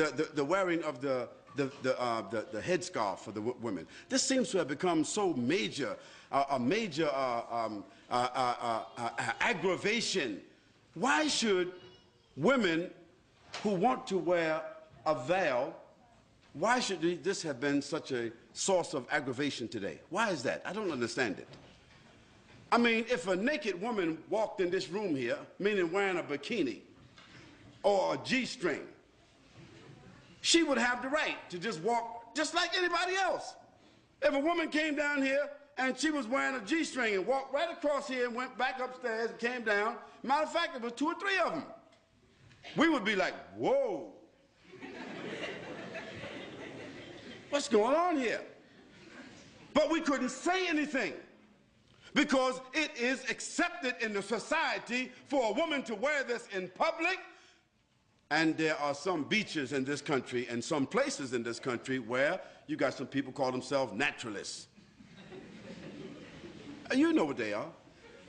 the wearing of the headscarf for the women. This seems to have become so major, a major aggravation. Why should women who want to wear a veil, why should this have been such a source of aggravation today? Why is that? I don't understand it. I mean, if a naked woman walked in this room here, meaning wearing a bikini or a G-string, she would have the right to just walk just like anybody else. If a woman came down here and she was wearing a G-string and walked right across here and went back upstairs and came down, matter of fact, there was 2 or 3 of them, we would be like, whoa. What's going on here? But we couldn't say anything because it is accepted in the society for a woman to wear this in public. And there are some beaches in this country and some places in this country where you got some people call themselves naturalists. You know what they are.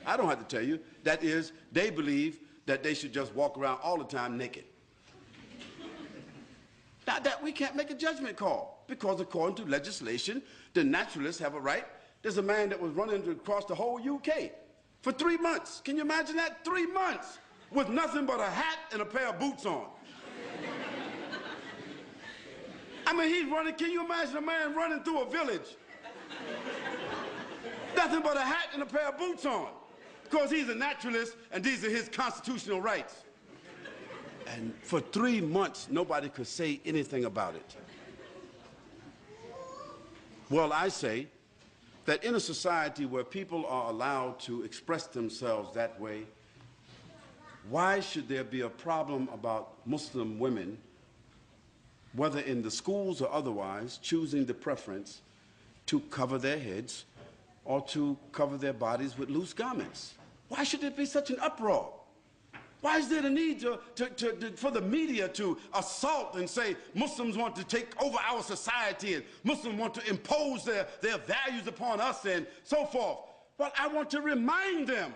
I don't have to tell you. That is, they believe that they should just walk around all the time naked. Now, that we can't make a judgment call because according to legislation, the naturalists have a right. There's a man that was running across the whole UK for 3 months. Can you imagine that? 3 months with nothing but a hat and a pair of boots on. I mean, he's running. Can you imagine a man running through a village? Nothing but a hat and a pair of boots on. Because he's a naturalist and these are his constitutional rights. And for 3 months, nobody could say anything about it. Well, I say that in a society where people are allowed to express themselves that way, why should there be a problem about Muslim women, whether in the schools or otherwise, choosing the preference to cover their heads or to cover their bodies with loose garments? Why should there be such an uproar? Why is there the need for the media to assault and say Muslims want to take over our society and Muslims want to impose their values upon us and so forth? Well, I want to remind them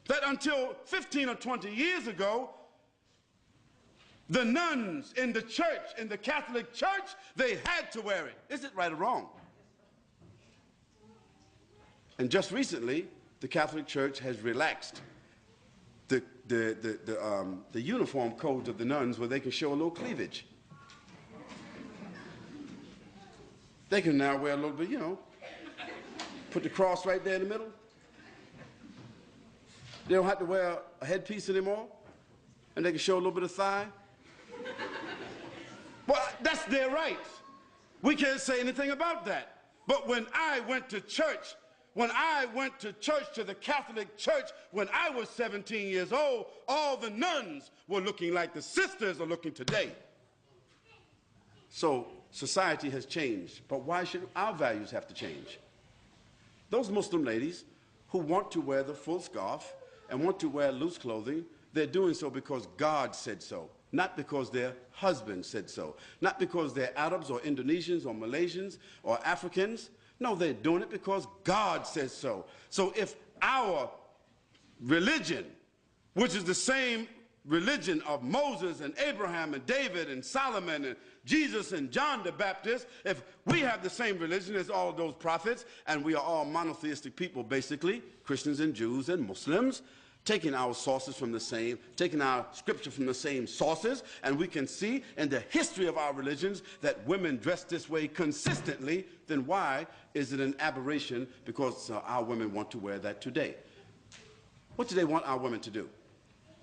that until 15 or 20 years ago, the nuns in the church, in the Catholic Church, they had to wear it. Is it right or wrong? And just recently, the Catholic Church has relaxed the uniform codes of the nuns where they can show a little cleavage. They can now wear a little bit, you know, put the cross right there in the middle. They don't have to wear a headpiece anymore, and they can show a little bit of thigh. Well, that's their right. We can't say anything about that. But when I went to church, to the Catholic Church, when I was 17 years old, all the nuns were looking like the sisters are looking today. So society has changed, but why should our values have to change? Those Muslim ladies who want to wear the full scarf and want to wear loose clothing, they're doing so because God said so, not because their husband said so, not because they're Arabs or Indonesians or Malaysians or Africans. No, they're doing it because God says so. So if our religion, which is the same religion of Moses and Abraham and David and Solomon and Jesus and John the Baptist, if we have the same religion as all of those prophets, and we are all monotheistic people basically, Christians and Jews and Muslims, taking our sources from the same, taking our scripture from the same sources, and we can see in the history of our religions that women dress this way consistently, then why is it an aberration because our women want to wear that today? What do they want our women to do?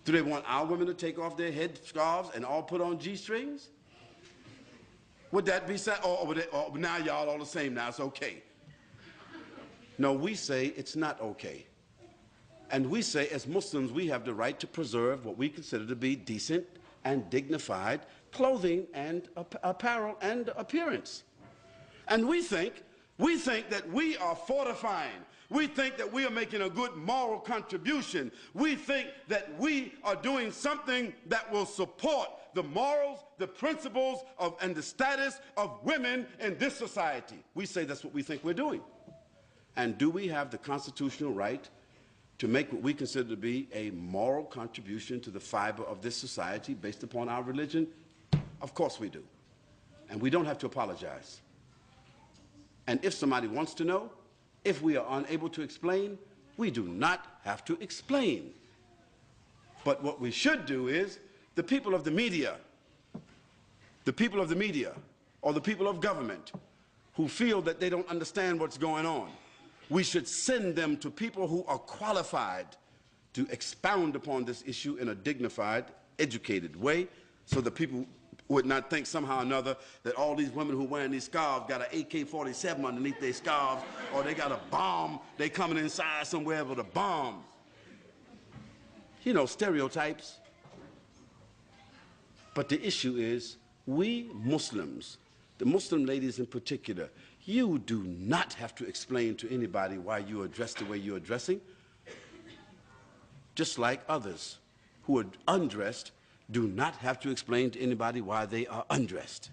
Do they want our women to take off their head scarves and all put on G-strings? Would that be sad? Or now y'all all the same, now it's okay. No, we say it's not okay. And we say, as Muslims, we have the right to preserve what we consider to be decent and dignified clothing and apparel and appearance. And we think that we are fortifying. We think that we are making a good moral contribution. We think that we are doing something that will support the morals, the principles and the status of women in this society. We say that's what we think we're doing. And do we have the constitutional right to make what we consider to be a moral contribution to the fiber of this society based upon our religion? Of course we do. And we don't have to apologize. And if somebody wants to know, if we are unable to explain, we do not have to explain. But what we should do is, the people of the media, or the people of government who feel that they don't understand what's going on, we should send them to people who are qualified to expound upon this issue in a dignified, educated way, so that people would not think somehow or another that all these women who are wearing these scarves got an AK-47 underneath their scarves, or they got a bomb, they coming inside somewhere with a bomb. You know, stereotypes. But the issue is, we Muslims, the Muslim ladies in particular, you do not have to explain to anybody why you are dressed the way you are dressing. Just like others who are undressed do not have to explain to anybody why they are undressed.